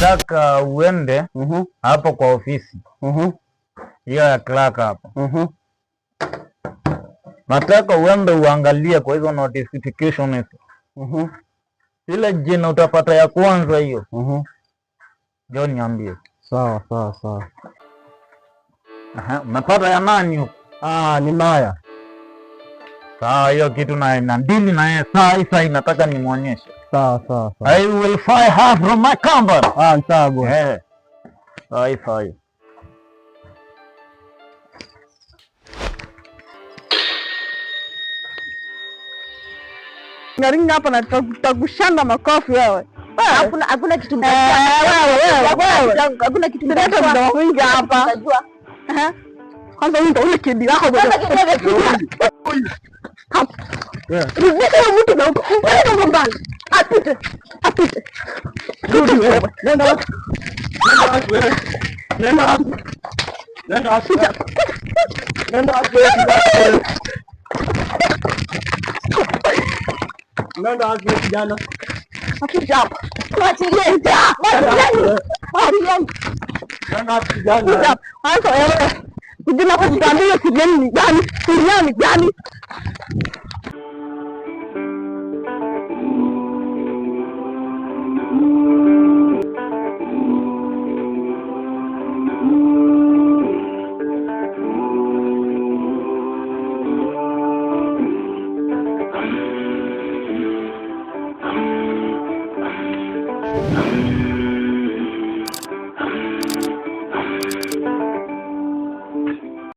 nataka uende hapo kwa ofisi hiyo ya clerk hapo. Nataka uende uangalie kwa hizo notification ile jina utapata ya kwanza hiyo. Ndio niambie. Sawa sawa sawa. Umepata ya nani huko? Ni Maya. Sawa, hiyo kitu na ndili na yeye saa hii nataka nimuonyeshe. Sawa sawa sawa. I will fly her from my company. Sawa bwana. Sawa. Ngaringa hapa na tutakushanda makofi wewe. Hakuna kitu hakuna kitu mwingi hapa. Unajua? Kwanza wewe ndio ule kidi wako bwana. Rudisha mtu na huko. Wewe mbali. Apite. Rudi wewe. Nenda wewe. Nenda kijana. Apite hapa. Mwachilie. Nenda kijana. Hata wewe. Kujina kutambia kideni gani? Gani?